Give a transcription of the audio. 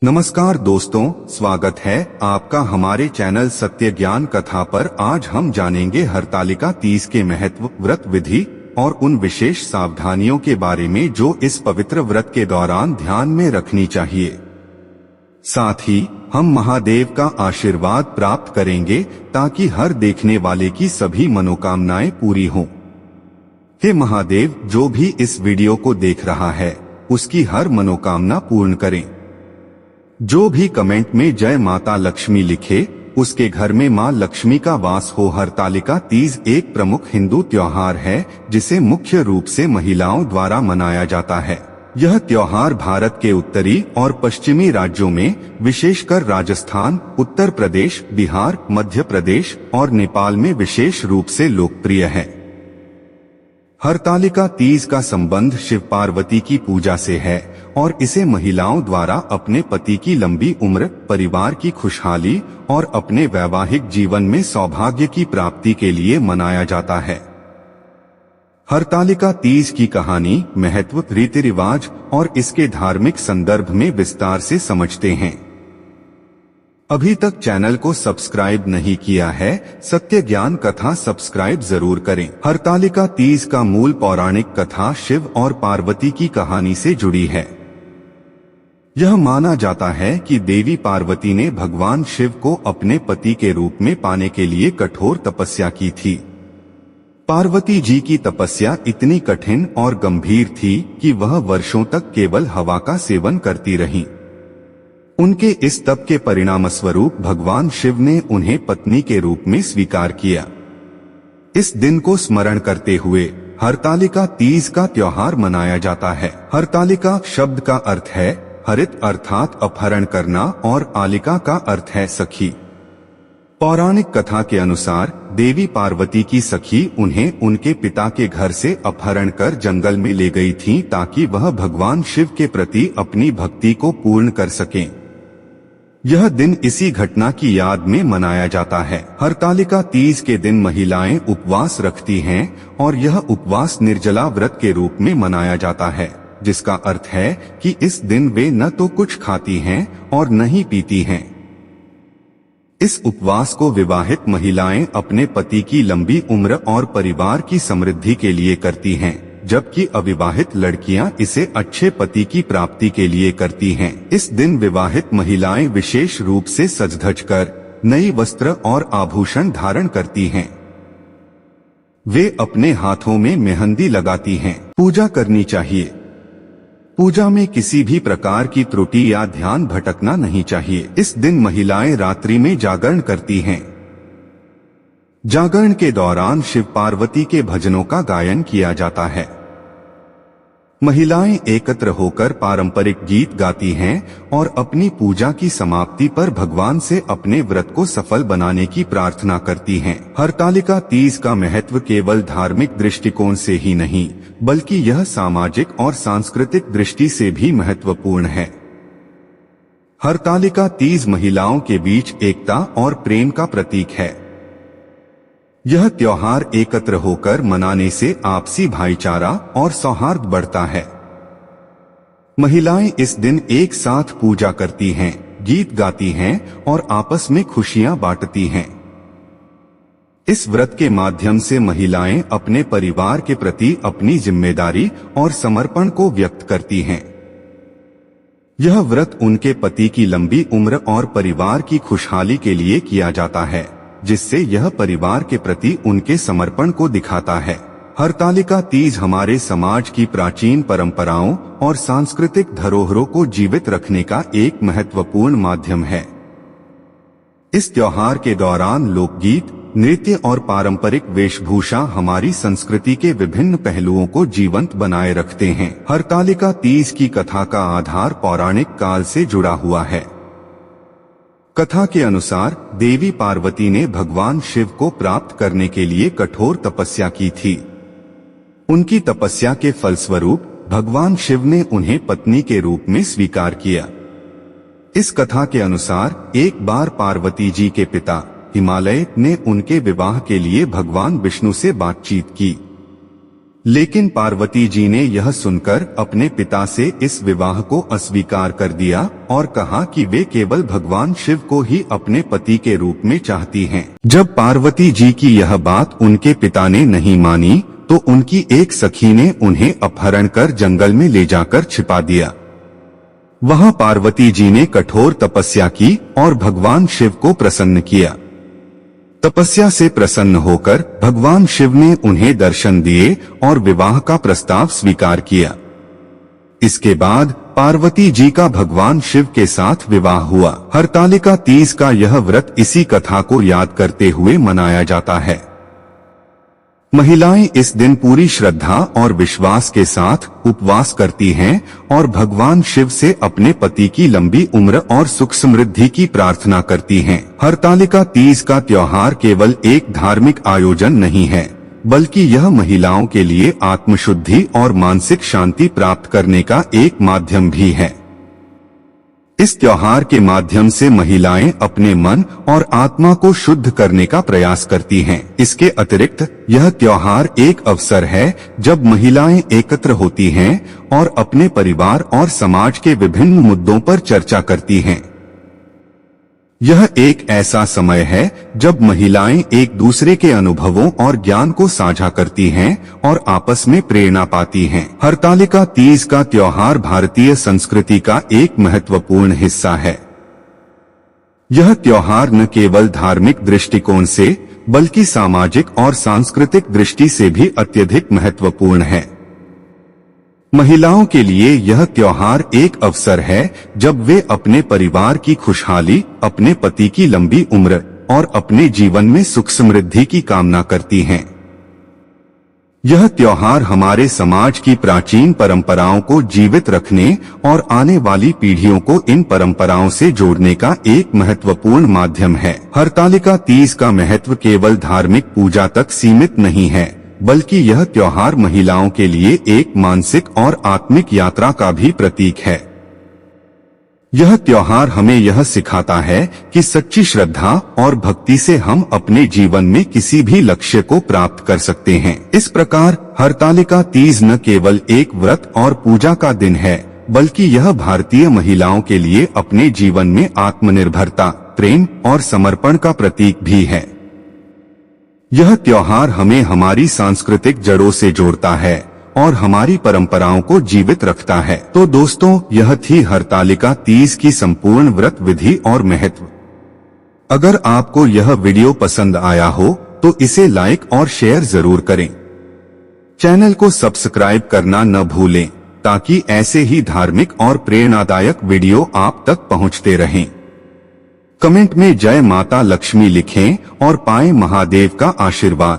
नमस्कार दोस्तों, स्वागत है आपका हमारे चैनल सत्य ज्ञान कथा पर। आज हम जानेंगे हरतालिका तीज के महत्व, व्रत विधि और उन विशेष सावधानियों के बारे में जो इस पवित्र व्रत के दौरान ध्यान में रखनी चाहिए। साथ ही हम महादेव का आशीर्वाद प्राप्त करेंगे ताकि हर देखने वाले की सभी मनोकामनाएं पूरी हों। हे महादेव, जो भी इस वीडियो को देख रहा है उसकी हर मनोकामना पूर्ण करें। जो भी कमेंट में जय माता लक्ष्मी लिखे उसके घर में मां लक्ष्मी का वास हो। हरतालिका तीज एक प्रमुख हिंदू त्योहार है जिसे मुख्य रूप से महिलाओं द्वारा मनाया जाता है। यह त्योहार भारत के उत्तरी और पश्चिमी राज्यों में, विशेषकर राजस्थान, उत्तर प्रदेश, बिहार, मध्य प्रदेश और नेपाल में विशेष रूप से लोकप्रिय है। हरतालिका तीज का संबंध शिव पार्वती की पूजा से है और इसे महिलाओं द्वारा अपने पति की लंबी उम्र, परिवार की खुशहाली और अपने वैवाहिक जीवन में सौभाग्य की प्राप्ति के लिए मनाया जाता है। हरतालिका तीज की कहानी, महत्व, रीति रिवाज और इसके धार्मिक संदर्भ में विस्तार से समझते हैं। अभी तक चैनल को सब्सक्राइब नहीं किया है, सत्य ज्ञान कथा सब्सक्राइब जरूर करें। हरतालिका तीज का मूल पौराणिक कथा शिव और पार्वती की कहानी से जुड़ी है। यह माना जाता है कि देवी पार्वती ने भगवान शिव को अपने पति के रूप में पाने के लिए कठोर तपस्या की थी। पार्वती जी की तपस्या इतनी कठिन और गंभीर थी कि वह वर्षों तक केवल हवा का सेवन करती रहीं। उनके इस तप के परिणामस्वरूप भगवान शिव ने उन्हें पत्नी के रूप में स्वीकार किया। इस दिन को स्मरण करते हुए हरतालिका तीज का त्योहार मनाया जाता है। हरतालिका शब्द का अर्थ है हरित अर्थात अपहरण करना और आलिका का अर्थ है सखी। पौराणिक कथा के अनुसार देवी पार्वती की सखी उन्हें उनके पिता के घर से अपहरण कर जंगल में ले गई थीं ताकि वह भगवान शिव के प्रति अपनी भक्ति को पूर्ण कर सकें। यह दिन इसी घटना की याद में मनाया जाता है। हरतालिका तीज के दिन महिलाएं उपवास रखती हैं और यह उपवास निर्जला व्रत के रूप में मनाया जाता है, जिसका अर्थ है कि इस दिन वे न तो कुछ खाती हैं और न ही पीती हैं। इस उपवास को विवाहित महिलाएं अपने पति की लंबी उम्र और परिवार की समृद्धि के लिए करती हैं, जबकि अविवाहित लड़कियां इसे अच्छे पति की प्राप्ति के लिए करती हैं। इस दिन विवाहित महिलाएं विशेष रूप से सज-धज कर नई वस्त्र और आभूषण धारण करती हैं। वे अपने हाथों में मेहंदी लगाती हैं। पूजा करनी चाहिए। पूजा में किसी भी प्रकार की त्रुटि या ध्यान भटकना नहीं चाहिए। इस दिन महिलाएं रात्रि में जागरण करती हैं। जागरण के दौरान शिव पार्वती के भजनों का गायन किया जाता है। महिलाएं एकत्र होकर पारंपरिक गीत गाती हैं और अपनी पूजा की समाप्ति पर भगवान से अपने व्रत को सफल बनाने की प्रार्थना करती हैं। हरतालिका तीज का महत्व केवल धार्मिक दृष्टिकोण से ही नहीं, बल्कि यह सामाजिक और सांस्कृतिक दृष्टि से भी महत्वपूर्ण है। हरतालिका तीज महिलाओं के बीच एकता और प्रेम का प्रतीक है। यह त्योहार एकत्र होकर मनाने से आपसी भाईचारा और सौहार्द बढ़ता है। महिलाएं इस दिन एक साथ पूजा करती हैं, गीत गाती हैं और आपस में खुशियां बांटती हैं। इस व्रत के माध्यम से महिलाएं अपने परिवार के प्रति अपनी जिम्मेदारी और समर्पण को व्यक्त करती हैं। यह व्रत उनके पति की लंबी उम्र और परिवार की खुशहाली के लिए किया जाता है, जिससे यह परिवार के प्रति उनके समर्पण को दिखाता है। हरतालिका तीज हमारे समाज की प्राचीन परंपराओं और सांस्कृतिक धरोहरों को जीवित रखने का एक महत्वपूर्ण माध्यम है। इस त्योहार के दौरान लोकगीत, नृत्य और पारंपरिक वेशभूषा हमारी संस्कृति के विभिन्न पहलुओं को जीवंत बनाए रखते हैं। हरतालिका तीज की कथा का आधार पौराणिक काल से जुड़ा हुआ है। कथा के अनुसार देवी पार्वती ने भगवान शिव को प्राप्त करने के लिए कठोर तपस्या की थी। उनकी तपस्या के फलस्वरूप भगवान शिव ने उन्हें पत्नी के रूप में स्वीकार किया। इस कथा के अनुसार एक बार पार्वती जी के पिता हिमालय ने उनके विवाह के लिए भगवान विष्णु से बातचीत की। लेकिन पार्वती जी ने यह सुनकर अपने पिता से इस विवाह को अस्वीकार कर दिया और कहा कि वे केवल भगवान शिव को ही अपने पति के रूप में चाहती हैं। जब पार्वती जी की यह बात उनके पिता ने नहीं मानी तो उनकी एक सखी ने उन्हें अपहरण कर जंगल में ले जाकर छिपा दिया। वहां पार्वती जी ने कठोर तपस्या की और भगवान शिव को प्रसन्न किया। तपस्या से प्रसन्न होकर भगवान शिव ने उन्हें दर्शन दिए और विवाह का प्रस्ताव स्वीकार किया। इसके बाद पार्वती जी का भगवान शिव के साथ विवाह हुआ। हरतालिका तीज का यह व्रत इसी कथा को याद करते हुए मनाया जाता है। महिलाएं इस दिन पूरी श्रद्धा और विश्वास के साथ उपवास करती हैं और भगवान शिव से अपने पति की लंबी उम्र और सुख समृद्धि की प्रार्थना करती हैं। हरतालिका तीज का त्योहार केवल एक धार्मिक आयोजन नहीं है, बल्कि यह महिलाओं के लिए आत्मशुद्धि और मानसिक शांति प्राप्त करने का एक माध्यम भी है। इस त्योहार के माध्यम से महिलाएं अपने मन और आत्मा को शुद्ध करने का प्रयास करती हैं। इसके अतिरिक्त यह त्योहार एक अवसर है जब महिलाएं एकत्र होती हैं और अपने परिवार और समाज के विभिन्न मुद्दों पर चर्चा करती हैं। यह एक ऐसा समय है जब महिलाएं एक दूसरे के अनुभवों और ज्ञान को साझा करती हैं और आपस में प्रेरणा पाती हैं। हरतालिका तीज का त्योहार भारतीय संस्कृति का एक महत्वपूर्ण हिस्सा है। यह त्योहार न केवल धार्मिक दृष्टिकोण से बल्कि सामाजिक और सांस्कृतिक दृष्टि से भी अत्यधिक महत्वपूर्ण है। महिलाओं के लिए यह त्योहार एक अवसर है जब वे अपने परिवार की खुशहाली, अपने पति की लंबी उम्र और अपने जीवन में सुख समृद्धि की कामना करती हैं। यह त्योहार हमारे समाज की प्राचीन परंपराओं को जीवित रखने और आने वाली पीढ़ियों को इन परंपराओं से जोड़ने का एक महत्वपूर्ण माध्यम है। हरतालिका तीज का महत्व केवल धार्मिक पूजा तक सीमित नहीं है, बल्कि यह त्योहार महिलाओं के लिए एक मानसिक और आत्मिक यात्रा का भी प्रतीक है। यह त्योहार हमें यह सिखाता है कि सच्ची श्रद्धा और भक्ति से हम अपने जीवन में किसी भी लक्ष्य को प्राप्त कर सकते हैं। इस प्रकार हरतालिका तीज न केवल एक व्रत और पूजा का दिन है, बल्कि यह भारतीय महिलाओं के लिए अपने जीवन में आत्मनिर्भरता, प्रेम और समर्पण का प्रतीक भी है। यह त्योहार हमें हमारी सांस्कृतिक जड़ों से जोड़ता है और हमारी परंपराओं को जीवित रखता है। तो दोस्तों, यह थी हरतालिका तीज की संपूर्ण व्रत विधि और महत्व। अगर आपको यह वीडियो पसंद आया हो तो इसे लाइक और शेयर जरूर करें। चैनल को सब्सक्राइब करना न भूलें ताकि ऐसे ही धार्मिक और प्रेरणादायक वीडियो आप तक पहुंचते रहें। कमेंट में जय माता लक्ष्मी लिखें और पाएं महादेव का आशीर्वाद।